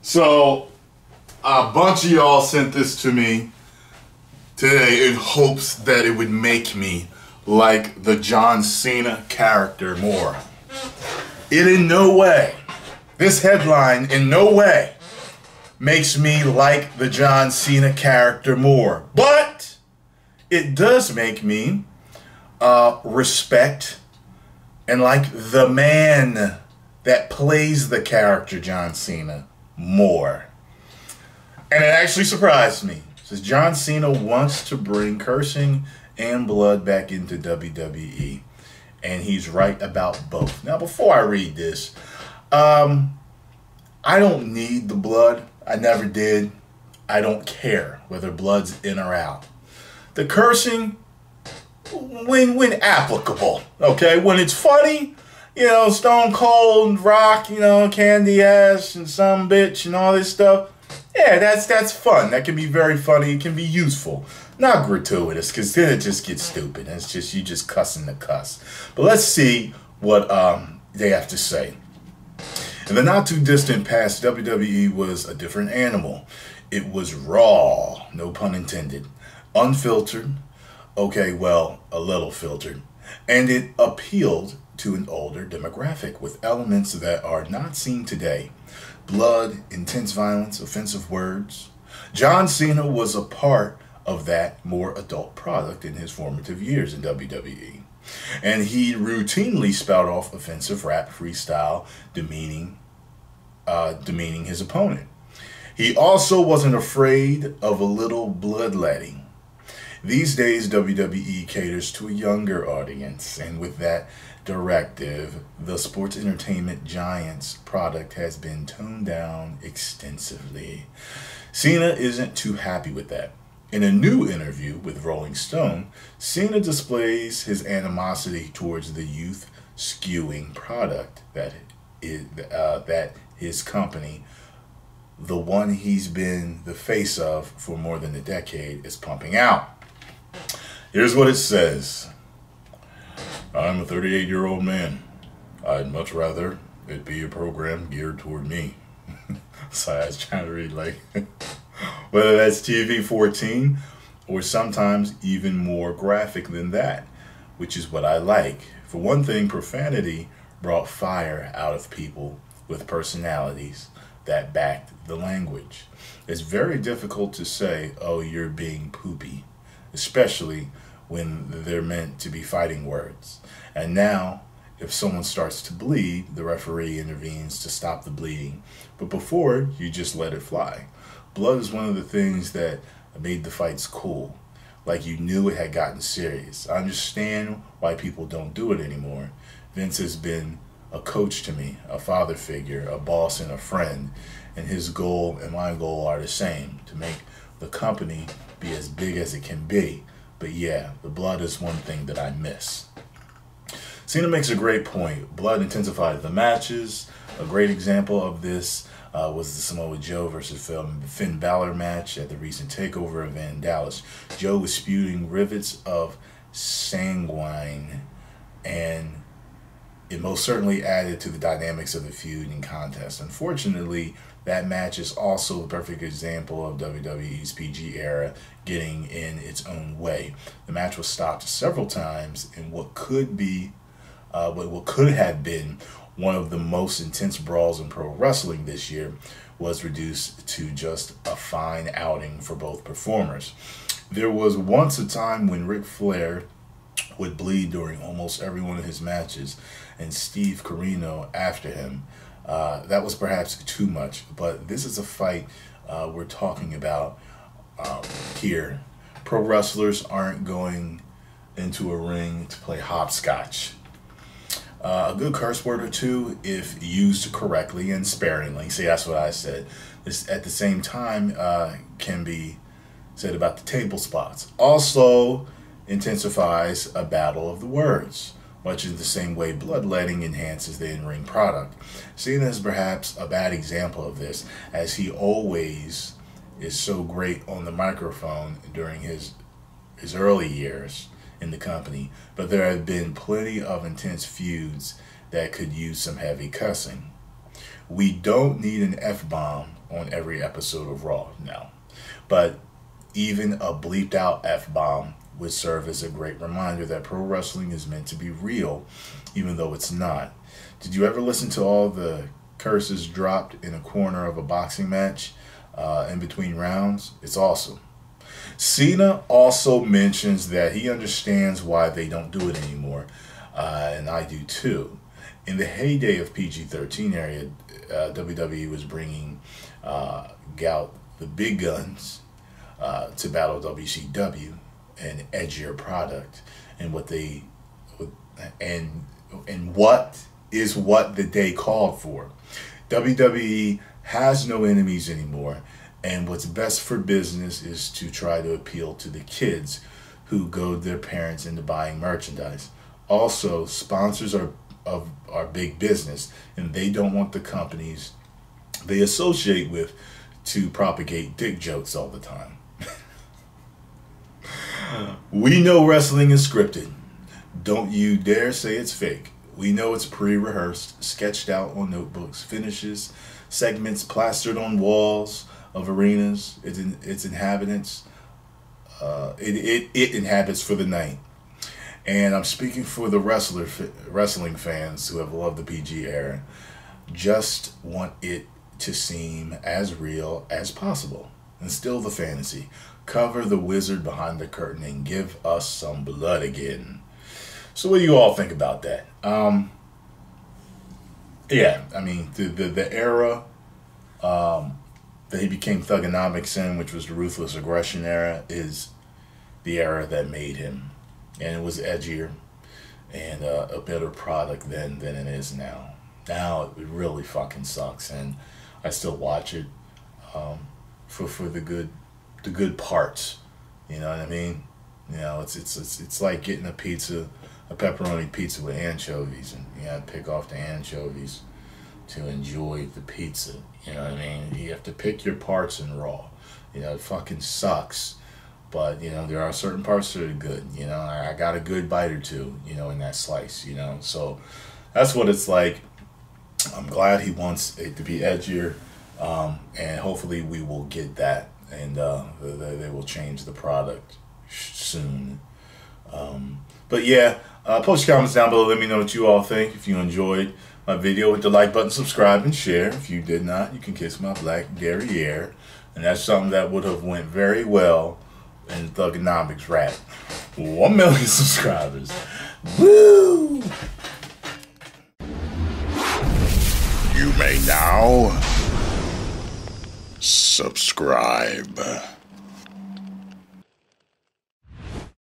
So, a bunch of y'all sent this to me today in hopes that it would make me like the John Cena character more. It in no way, this headline in no way makes me like the John Cena character more. But it does make me respect and like the man that plays the character John Cena more. And it actually surprised me. It says John Cena wants to bring cursing and blood back into WWE. And he's right about both. Now, before I read this, I don't need the blood. I never did. I don't care whether blood's in or out. The cursing, when applicable, okay? When it's funny, you know, Stone Cold, Rock, you know, Candy Ass and some bitch and all this stuff. Yeah, that's fun. That can be very funny. It can be useful. Not gratuitous, because then it just gets stupid. It's just, you just cussing the cuss. But let's see what they have to say. In the not too distant past, WWE was a different animal. It was raw, no pun intended, unfiltered, okay, well, a little filtered, and it appealed to an older demographic with elements that are not seen today. Blood, intense violence, offensive words. John Cena was a part of that more adult product in his formative years in WWE. And he routinely spout off offensive rap, freestyle, demeaning his opponent. He also wasn't afraid of a little bloodletting. These days, WWE caters to a younger audience, and with that directive, the sports entertainment giant's product has been toned down extensively. Cena isn't too happy with that. In a new interview with Rolling Stone, Cena displays his animosity towards the youth-skewing product that his company, the one he's been the face of for more than a decade, is pumping out. Here's what it says. I'm a 38-year-old man. I'd much rather it be a program geared toward me. So I was trying to read, like, whether that's TV 14 or sometimes even more graphic than that, which is what I like. For one thing, profanity brought fire out of people with personalities that backed the language. It's very difficult to say, oh, you're being poopy, especially when they're meant to be fighting words. And now, if someone starts to bleed, the referee intervenes to stop the bleeding. But before, you just let it fly. Blood is one of the things that made the fights cool. Like you knew it had gotten serious. I understand why people don't do it anymore. Vince has been a coach to me, a father figure, a boss and a friend. And his goal and my goal are the same, to make the company be as big as it can be. But yeah, the blood is one thing that I miss. Cena makes a great point. Blood intensified the matches. A great example of this was the Samoa Joe versus Finn Balor match at the recent TakeOver event in Dallas. Joe was spewing rivets of sanguine, and it most certainly added to the dynamics of the feud and contest. Unfortunately, that match is also the perfect example of WWE's PG era getting in its own way. The match was stopped several times in what could have been one of the most intense brawls in pro wrestling this year was reduced to just a fine outing for both performers. There was once a time when Ric Flair would bleed during almost every one of his matches, and Steve Corino after him. That was perhaps too much, but this is a fight we're talking about here. Pro wrestlers aren't going into a ring to play hopscotch. A good curse word or two, if used correctly and sparingly, see, that's what I said, this at the same time can be said about the table spots. Also intensifies a battle of the words, much in the same way bloodletting enhances the in-ring product. Cena is perhaps a bad example of this, as he always is so great on the microphone during his early years in the company, but there have been plenty of intense feuds that could use some heavy cussing. We don't need an F-bomb on every episode of Raw now. But even a bleeped out F-bomb would serve as a great reminder that pro wrestling is meant to be real, even though it's not. Did you ever listen to all the curses dropped in a corner of a boxing match in between rounds? It's awesome. Cena also mentions that he understands why they don't do it anymore, and I do too. In the heyday of PG-13 area, WWE was bringing out the big guns to battle WCW, an edgier product, and what the day called for. WWE has no enemies anymore, and what's best for business is to try to appeal to the kids who goad their parents into buying merchandise. Also, sponsors are big business, and they don't want the companies they associate with to propagate dick jokes all the time. We know wrestling is scripted. Don't you dare say it's fake. We know it's pre-rehearsed, sketched out on notebooks, finishes, segments plastered on walls of arenas. Its inhabitants. It inhabits for the night. And I'm speaking for the wrestling fans who have loved the PG era. Just want it to seem as real as possible. And still the fantasy. Cover the wizard behind the curtain and give us some blood again. So what do you all think about that? Yeah, I mean, the era that he became Thugonomics in, which was the Ruthless Aggression era, is the era that made him. And it was edgier and a better product than it is now. Now it really fucking sucks, and I still watch it for the good parts. You know what I mean? You know, it's like getting a pepperoni pizza with anchovies, and you gotta pick off the anchovies to enjoy the pizza. You know what I mean? You have to pick your parts in Raw. You know, it fucking sucks. But, you know, there are certain parts that are good. You know, I got a good bite or two, you know, in that slice, you know. So that's what it's like. I'm glad he wants it to be edgier. And hopefully we will get that. And they will change the product soon. But yeah, post your comments down below. Let me know what you all think. If you enjoyed my video, hit the like button, subscribe, and share. If you did not, you can kiss my black derriere. And that's something that would have went very well in Thugonomics rap. 1 million subscribers. Woo! You may now subscribe.